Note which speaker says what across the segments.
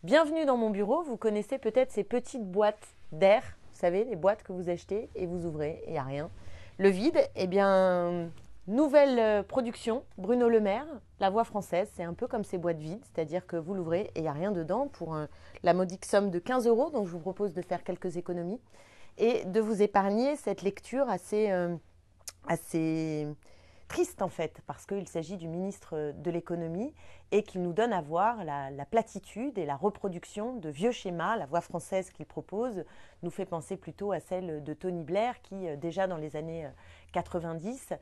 Speaker 1: Bienvenue dans mon bureau. Vous connaissez peut-être ces petites boîtes d'air, vous savez, les boîtes que vous achetez et vous ouvrez et il n'y a rien. Le vide, eh bien, nouvelle production, Bruno Le Maire, La Voix française, c'est un peu comme ces boîtes vides, c'est-à-dire que vous l'ouvrez et il n'y a rien dedans pour la modique somme de 15 euros, donc je vous propose de faire quelques économies et de vous épargner cette lecture assez triste en fait, parce qu'il s'agit du ministre de l'économie et qu'il nous donne à voir la platitude et la reproduction de vieux schémas. La voix française qu'il propose nous fait penser plutôt à celle de Tony Blair qui, déjà dans les années 90,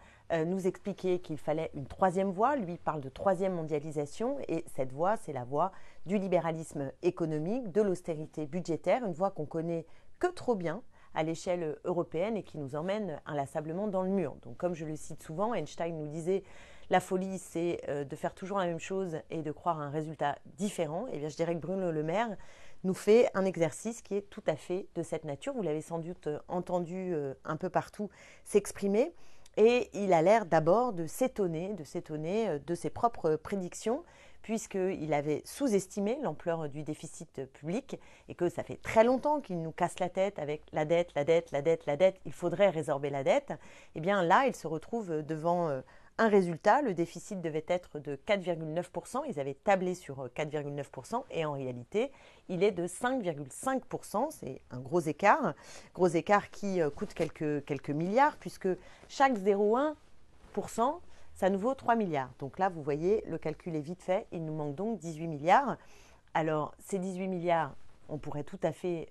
Speaker 1: nous expliquait qu'il fallait une troisième voie. Lui parle de troisième mondialisation et cette voie, c'est la voie du libéralisme économique, de l'austérité budgétaire, une voie qu'on connaît que trop bien à l'échelle européenne et qui nous emmène inlassablement dans le mur. Donc, comme je le cite souvent, Einstein nous disait la folie, c'est de faire toujours la même chose et de croire à un résultat différent. Et bien, je dirais que Bruno Le Maire nous fait un exercice qui est tout à fait de cette nature. Vous l'avez sans doute entendu un peu partout s'exprimer. Et il a l'air d'abord de s'étonner de ses propres prédictions, puisqu'il avait sous-estimé l'ampleur du déficit public et que ça fait très longtemps qu'il nous casse la tête avec la dette, il faudrait résorber la dette. Et bien là, il se retrouve devant un résultat. Le déficit devait être de 4,9%. Ils avaient tablé sur 4,9% et en réalité, il est de 5,5%. C'est un gros écart qui coûte quelques milliards puisque chaque 0,1%, ça nous vaut 3 milliards. Donc là, vous voyez, le calcul est vite fait. Il nous manque donc 18 milliards. Alors, ces 18 milliards, on pourrait tout à fait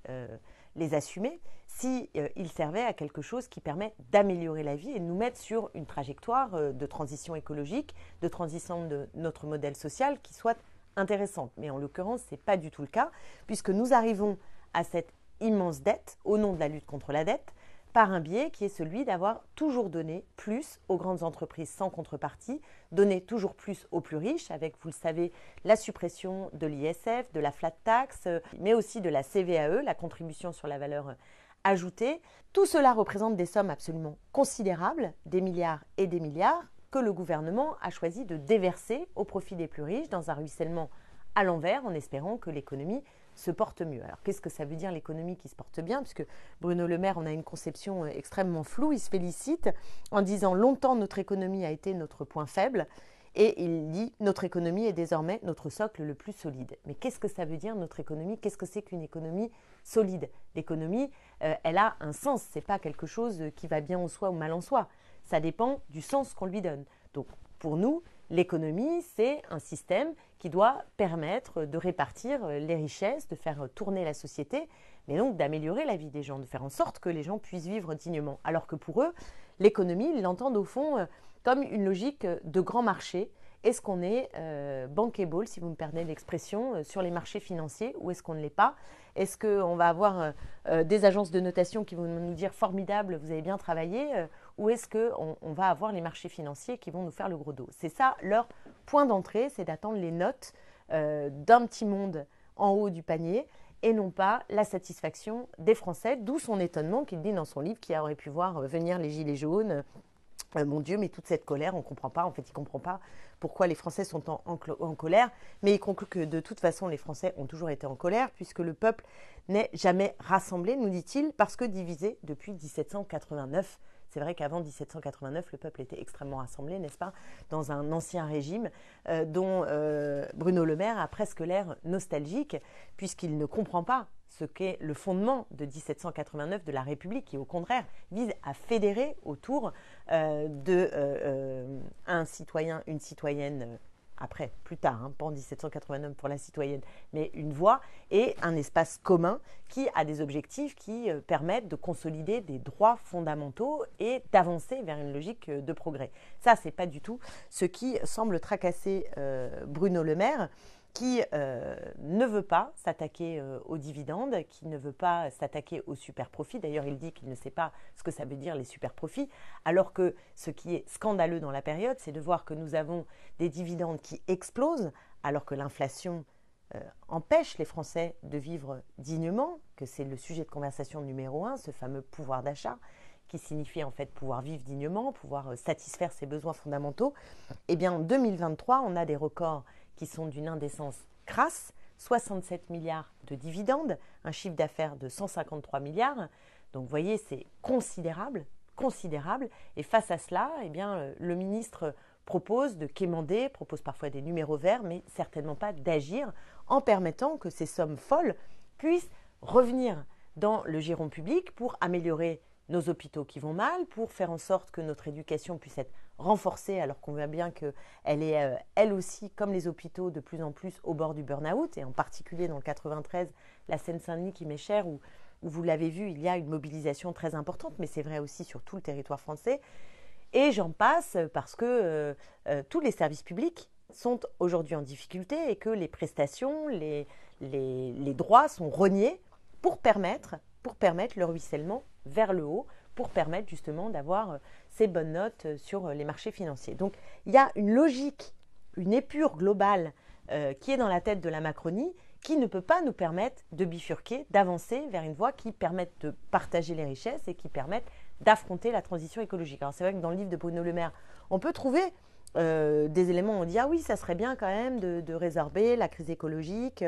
Speaker 1: les assumer si ils servaient à quelque chose qui permet d'améliorer la vie et de nous mettre sur une trajectoire de transition écologique, de transition de notre modèle social qui soit intéressante. Mais en l'occurrence, ce n'est pas du tout le cas, puisque nous arrivons à cette immense dette au nom de la lutte contre la dette, par un biais qui est celui d'avoir toujours donné plus aux grandes entreprises sans contrepartie, donner toujours plus aux plus riches avec, vous le savez, la suppression de l'ISF, de la flat tax, mais aussi de la CVAE, la contribution sur la valeur ajoutée. Tout cela représente des sommes absolument considérables, des milliards et des milliards, que le gouvernement a choisi de déverser au profit des plus riches dans un ruissellement à l'envers en espérant que l'économie se porte mieux. Alors qu'est-ce que ça veut dire l'économie qui se porte bien? Puisque Bruno Le Maire, on a une conception extrêmement floue, il se félicite en disant longtemps notre économie a été notre point faible et il dit notre économie est désormais notre socle le plus solide. Mais qu'est-ce que ça veut dire notre économie? Qu'est-ce que c'est qu'une économie solide? L'économie, elle a un sens, c'est pas quelque chose qui va bien en soi ou mal en soi. Ça dépend du sens qu'on lui donne. Donc pour nous, l'économie, c'est un système qui doit permettre de répartir les richesses, de faire tourner la société, mais donc d'améliorer la vie des gens, de faire en sorte que les gens puissent vivre dignement. Alors que pour eux, l'économie, ils l'entendent au fond comme une logique de grand marché. Est-ce qu'on est bankable, si vous me permettez l'expression, sur les marchés financiers ou est-ce qu'on ne l'est pas? Est-ce qu'on va avoir des agences de notation qui vont nous dire formidable, vous avez bien travaillé ou est-ce qu'on va avoir les marchés financiers qui vont nous faire le gros dos? C'est ça leur point d'entrée, c'est d'attendre les notes d'un petit monde en haut du panier et non pas la satisfaction des Français, d'où son étonnement qu'il dit dans son livre qui aurait pu voir venir les gilets jaunes. Mon Dieu, mais toute cette colère, on ne comprend pas. En fait, il ne comprend pas pourquoi les Français sont en colère. Mais il conclut que de toute façon, les Français ont toujours été en colère puisque le peuple n'est jamais rassemblé, nous dit-il, parce que divisé depuis 1789. C'est vrai qu'avant 1789, le peuple était extrêmement rassemblé, n'est-ce pas, dans un ancien régime dont Bruno Le Maire a presque l'air nostalgique puisqu'il ne comprend pas ce qu'est le fondement de 1789 de la République qui, au contraire, vise à fédérer autour un citoyen, une citoyenne, après, plus tard, pas en 1789 pour la citoyenne, mais une voix et un espace commun qui a des objectifs qui permettent de consolider des droits fondamentaux et d'avancer vers une logique de progrès. Ça, ce n'est pas du tout ce qui semble tracasser Bruno Le Maire, qui ne veut pas s'attaquer aux dividendes, qui ne veut pas s'attaquer aux super profits. D'ailleurs, il dit qu'il ne sait pas ce que ça veut dire les super profits, alors que ce qui est scandaleux dans la période, c'est de voir que nous avons des dividendes qui explosent, alors que l'inflation empêche les Français de vivre dignement, que c'est le sujet de conversation numéro 1, ce fameux pouvoir d'achat, qui signifie en fait pouvoir vivre dignement, pouvoir satisfaire ses besoins fondamentaux. Eh bien, en 2023, on a des records qui sont d'une indécence crasse, 67 milliards de dividendes, un chiffre d'affaires de 153 milliards. Donc vous voyez, c'est considérable, considérable. Et face à cela, eh bien, le ministre propose de quémander, propose parfois des numéros verts, mais certainement pas d'agir en permettant que ces sommes folles puissent revenir dans le giron public pour améliorer nos hôpitaux qui vont mal, pour faire en sorte que notre éducation puisse être renforcée, alors qu'on voit bien qu'elle est, elle aussi, comme les hôpitaux, de plus en plus au bord du burn-out, et en particulier dans le 93, la Seine-Saint-Denis qui m'est chère, où vous l'avez vu, il y a une mobilisation très importante, mais c'est vrai aussi sur tout le territoire français. Et j'en passe parce que tous les services publics sont aujourd'hui en difficulté et que les prestations, les droits sont rognés pour permettre le ruissellement vers le haut, pour permettre justement d'avoir ces bonnes notes sur les marchés financiers. Donc il y a une logique, une épure globale qui est dans la tête de la Macronie, qui ne peut pas nous permettre de bifurquer, d'avancer vers une voie qui permette de partager les richesses et qui permette d'affronter la transition écologique. Alors c'est vrai que dans le livre de Bruno Le Maire, on peut trouver des éléments où on dit « Ah oui, ça serait bien quand même de résorber la crise écologique,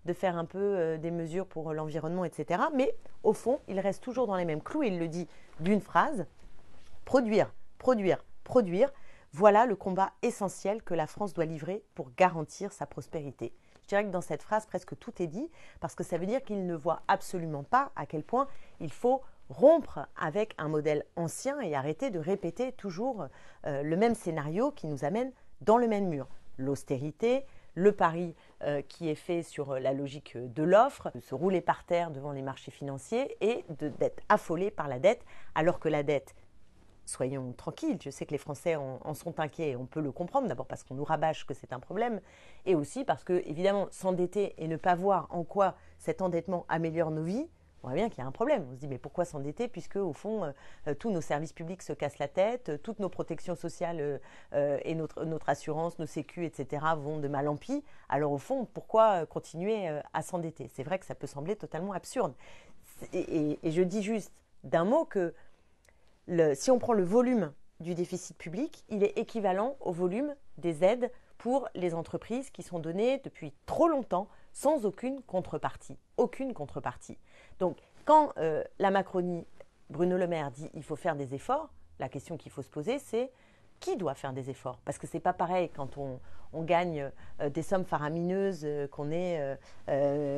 Speaker 1: de faire un peu des mesures pour l'environnement, etc. » Mais au fond, il reste toujours dans les mêmes clous et il le dit d'une phrase « Produire, produire, produire, voilà le combat essentiel que la France doit livrer pour garantir sa prospérité. » Je dirais que dans cette phrase, presque tout est dit, parce que ça veut dire qu'il ne voit absolument pas à quel point il faut rompre avec un modèle ancien et arrêter de répéter toujours le même scénario qui nous amène dans le même mur. L'austérité, le pari qui est fait sur la logique de l'offre, de se rouler par terre devant les marchés financiers et d'être affolé par la dette, alors que la dette, soyons tranquilles, je sais que les Français en sont inquiets et on peut le comprendre, d'abord parce qu'on nous rabâche que c'est un problème, et aussi parce que, évidemment, s'endetter et ne pas voir en quoi cet endettement améliore nos vies, on voit bien qu'il y a un problème. On se dit, mais pourquoi s'endetter puisque, au fond, tous nos services publics se cassent la tête, toutes nos protections sociales et notre assurance, nos sécu, etc. vont de mal en pis. Alors, au fond, pourquoi continuer à s'endetter? C'est vrai que ça peut sembler totalement absurde. Et je dis juste d'un mot que si on prend le volume du déficit public, il est équivalent au volume des aides pour les entreprises qui sont données depuis trop longtemps sans aucune contrepartie. Aucune contrepartie. Donc, quand la Macronie, Bruno Le Maire dit qu'il faut faire des efforts, la question qu'il faut se poser, c'est qui doit faire des efforts? Parce que ce n'est pas pareil quand on gagne des sommes faramineuses, qu'on est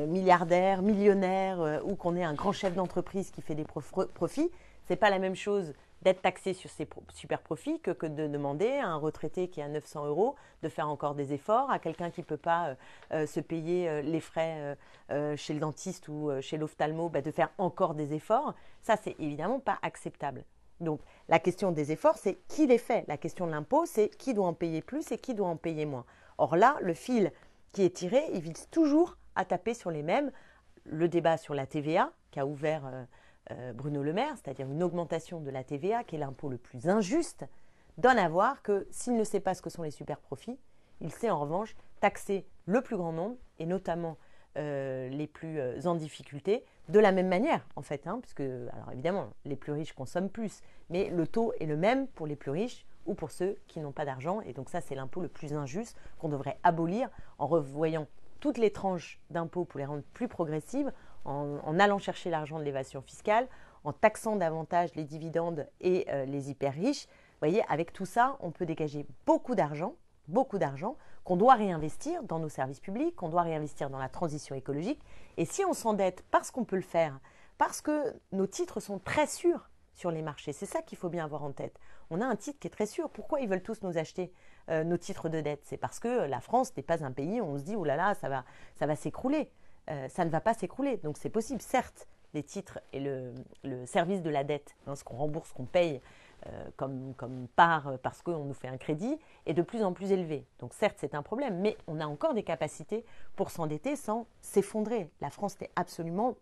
Speaker 1: milliardaire, millionnaire, ou qu'on est un grand chef d'entreprise qui fait des profits. Ce n'est pas la même chose d'être taxé sur ses super profits que de demander à un retraité qui a 900 € de faire encore des efforts, à quelqu'un qui ne peut pas se payer les frais chez le dentiste ou chez l'ophtalmo, de faire encore des efforts. Ça, c'est évidemment pas acceptable. Donc, la question des efforts, c'est qui les fait. La question de l'impôt, c'est qui doit en payer plus et qui doit en payer moins. Or là, le fil qui est tiré, il vise toujours à taper sur les mêmes. Le débat sur la TVA, qu'a ouvert Bruno Le Maire, c'est-à-dire une augmentation de la TVA, qui est l'impôt le plus injuste, donne à voir que s'il ne sait pas ce que sont les super profits, il sait en revanche taxer le plus grand nombre, et notamment les plus en difficulté, de la même manière, en fait, puisque, alors évidemment, les plus riches consomment plus, mais le taux est le même pour les plus riches ou pour ceux qui n'ont pas d'argent, et donc ça, c'est l'impôt le plus injuste qu'on devrait abolir en revoyant toutes les tranches d'impôts pour les rendre plus progressives, en allant chercher l'argent de l'évasion fiscale, en taxant davantage les dividendes et les hyper riches. Vous voyez, avec tout ça, on peut dégager beaucoup d'argent qu'on doit réinvestir dans nos services publics, qu'on doit réinvestir dans la transition écologique. Et si on s'endette parce qu'on peut le faire, parce que nos titres sont très sûrs sur les marchés, c'est ça qu'il faut bien avoir en tête. On a un titre qui est très sûr. Pourquoi ils veulent tous nous acheter nos titres de dette? C'est parce que la France n'est pas un pays où on se dit « Oh là là, ça va s'écrouler ». Ça ne va pas s'écrouler. Donc c'est possible. Certes, les titres et le service de la dette, ce qu'on rembourse, qu'on paye comme part parce qu'on nous fait un crédit, est de plus en plus élevé. Donc certes, c'est un problème, mais on a encore des capacités pour s'endetter sans s'effondrer. La France n'est absolument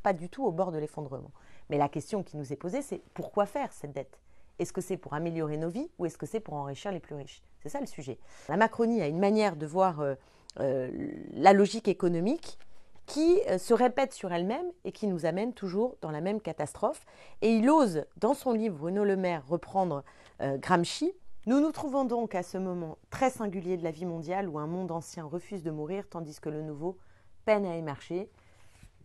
Speaker 1: pas du tout au bord de l'effondrement. Mais la question qui nous est posée, c'est pourquoi faire cette dette? Est-ce que c'est pour améliorer nos vies ou est-ce que c'est pour enrichir les plus riches? C'est ça le sujet. La Macronie a une manière de voir la logique économique qui se répète sur elle-même et qui nous amène toujours dans la même catastrophe. Et il ose, dans son livre, Bruno Le Maire, reprendre Gramsci. Nous nous trouvons donc à ce moment très singulier de la vie mondiale où un monde ancien refuse de mourir tandis que le nouveau peine à émarcher.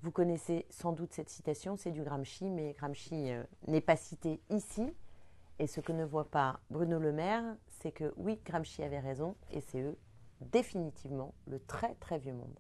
Speaker 1: Vous connaissez sans doute cette citation, c'est du Gramsci, mais Gramsci n'est pas cité ici. Et ce que ne voit pas Bruno Le Maire, c'est que oui, Gramsci avait raison, et c'est eux, définitivement, le très très vieux monde.